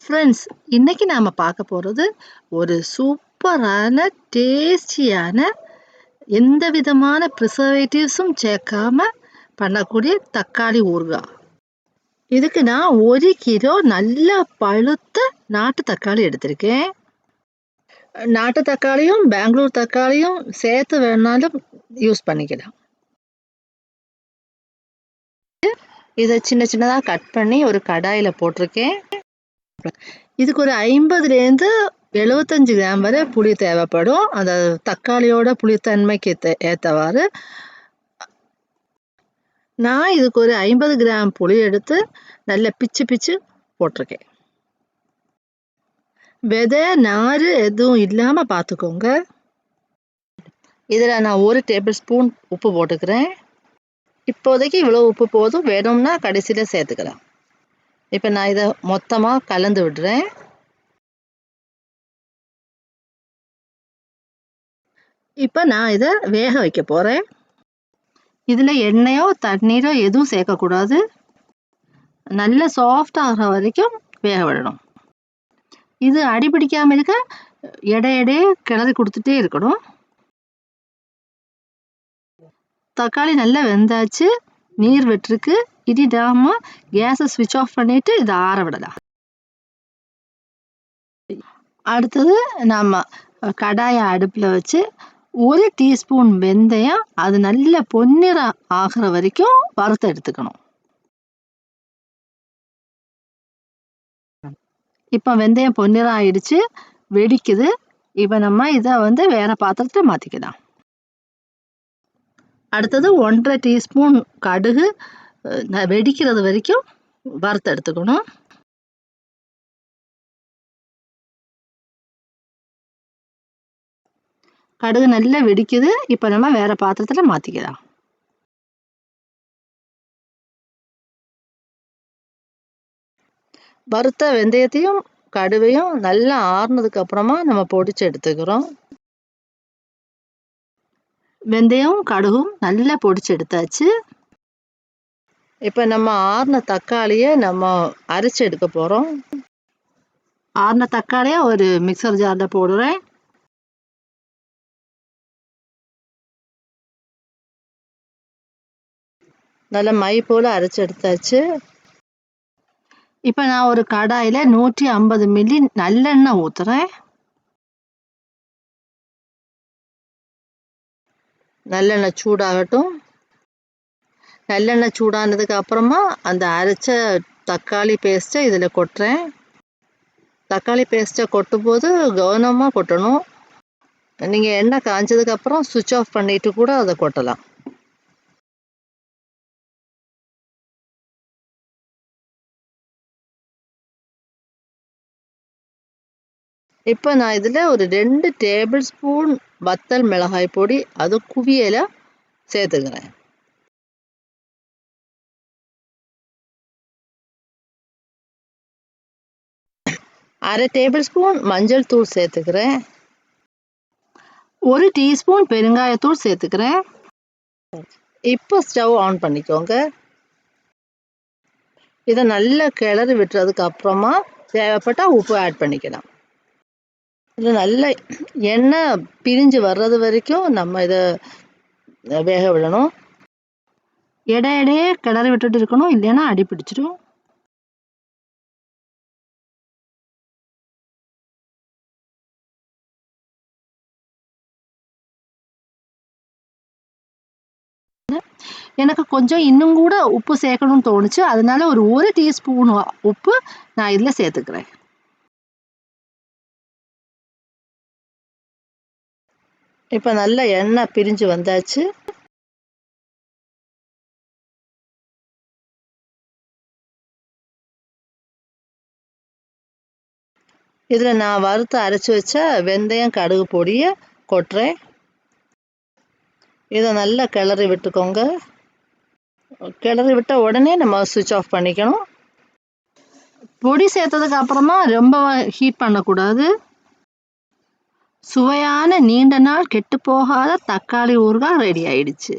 Friends, இன்னைக்கு நாம பார்க்க போறது ஒரு சூப்பரான டேஸ்டியான எந்த விதமான ப்ரிசர்வேட்டிவ்ஸும் சேர்க்காம பண்ணக்கூடிய தக்காளி ஊறுகாய். இதுக்கு நான் 1 கிலோ நல்லா பழுத்த நாட்டு தக்காளி எடுத்திருக்கேன். நாட்டு தக்காளியும் பெங்களூர் தக்காளியும் சேர்த்து வேணாலும் யூஸ் பண்ணிக்கலாம். இதை சின்ன சின்னதா கட் பண்ணி ஒரு கடாயில போட்டிருக்கேன். இதுக்கு ஒரு 50லேருந்து 75 கிராம் வரை புளி தேவைப்படும். அந்த தக்காளியோட புளித்தன்மைக்கு ஏற்றவாறு நான் இதுக்கு ஒரு 50 கிராம் புளி எடுத்து நல்ல பிச்சு போட்டிருக்கேன். விதை நார் எதுவும் இல்லாமல் பார்த்துக்கோங்க. இதில் நான் 1 டேபிள் ஸ்பூன் உப்பு போட்டுக்கிறேன். இப்போதைக்கு இவ்வளோ உப்பு போதும், வேணும்னா கடைசியில் சேர்த்துக்கலாம். இப்போ நான் இதை மொத்தமாக கலந்து விடுறேன். இப்போ நான் இதை வேக வைக்க போகிறேன். இதில் எண்ணெயோ தண்ணீரோ எதுவும் சேர்க்கக்கூடாது. நல்ல சாஃப்ட் ஆகிற வரைக்கும் வேக விடணும். இது அடிபிடிக்காமல் இருக்க எடையே கிளறி கொடுத்துட்டே இருக்கணும். தக்காளி நல்லா வெந்தாச்சு, நீர் விட்டுருக்கு. இனி நாம கேஸை ஸ்விட்ச் ஆஃப் பண்ணிட்டு இதை ஆற விடலாம். அடுத்தது நம்ம கடாயை அடுப்பில் வச்சு 1 டீஸ்பூன் வெந்தயம், அது நல்ல பொன்னிறம் ஆகிற வரைக்கும் வறுத்து எடுத்துக்கணும். இப்போ வெந்தயம் பொன்னிறம் ஆயிடுச்சு, வெடிக்குது. இப்போ நம்ம இதை வேற பாத்திரத்தை மாற்றிக்கலாம். அடுத்தது 1.5 டீஸ்பூன் கடுகு வெடிக்கிறது வரைக்கும் வறுத்து எடுத்துக்கணும். கடுகு நல்லா வெடிக்குது. இப்போ நம்ம வேற பாத்திரத்தில் மாற்றிக்கலாம். வறுத்த வெந்தயத்தையும் கடுவையும் நல்லா ஆறுனதுக்கு அப்புறமா நம்ம பொடிச்சு எடுத்துக்கிறோம். வெந்தயம் கடுகும் நல்லா பொடிச்சு எடுத்தாச்சு. இப்போ நம்ம ஆறுன தக்காளியை நம்ம அரைச்சி எடுக்க போகிறோம். ஆறுன தக்காளியை ஒரு மிக்சர் ஜாரில் போடுறேன். நல்லா மை போல் அரைச்சி எடுத்தாச்சு. இப்போ நான் ஒரு கடாயில் 150 மில்லி நல்லெண்ணெய் ஊற்றுறேன். நல்லெண்ணெய் சூடாகட்டும். நல்லெண்ணெய் சூடானதுக்கு அப்புறமா அந்த அரைச்ச தக்காளி பேஸ்ட்டை இதில் கொட்டுறேன். தக்காளி பேஸ்ட்டை கொட்டும் போது கவனமாக கொட்டணும். நீங்கள் எண்ணெய் காய்ஞ்சதுக்கப்புறம் சுவிட்ச் ஆஃப் பண்ணிட்டு கூட அதை கொட்டலாம். இப்போ நான் இதில் ஒரு 2 டேபிள் ஸ்பூன் வத்தல் மிளகாய் பொடி, அது குவியலை சேர்த்துக்கிறேன். அரை டேபிள் ஸ்பூன் மஞ்சள் தூள் சேர்த்துக்கிறேன். 1 டீஸ்பூன் பெருங்காயத்தூள் சேர்த்துக்கிறேன். இப்போ ஸ்டவ் ஆன் பண்ணிக்கோங்க. இதை நல்லா கிளறி விட்டுறதுக்கு அப்புறமா தேவைப்பட்டால் உப்பு ஆட் பண்ணிக்கலாம். இது நல்ல எண்ணெய் பிரிஞ்சு வர்றது வரைக்கும் நம்ம இதை வேக விடணும். எடையே கிளறி விட்டுட்டு இருக்கணும், இல்லைன்னா அடி பிடிச்சிடும். எனக்கு கொஞ்சம் இன்னும் கூட உப்பு சேர்க்கணும்னு தோணுச்சு, அதனால ஒரு 1 டீஸ்பூன் உப்பு நான் இதில் சேர்த்துக்கிறேன். இப்போ நல்ல எண்ணெய் பிரிஞ்சு வந்தாச்சு. இதில் நான் வறுத்து அரைச்சி வச்ச வெந்தயம் கடுகு பொடியை கொட்டுறேன். இதை நல்லா கிளறி விட்டுக்கோங்க. கிளறி விட்ட உடனே நம்ம சுவிட்ச் ஆஃப் பண்ணிக்கணும். பொடி சேர்த்ததுக்கு அப்புறமா ரொம்ப ஹீட் பண்ணக்கூடாது. சுவையான நீண்ட நாள் கெட்டு போகாத தக்காளி ஊறுகாய் ரெடி ஆயிடுச்சு.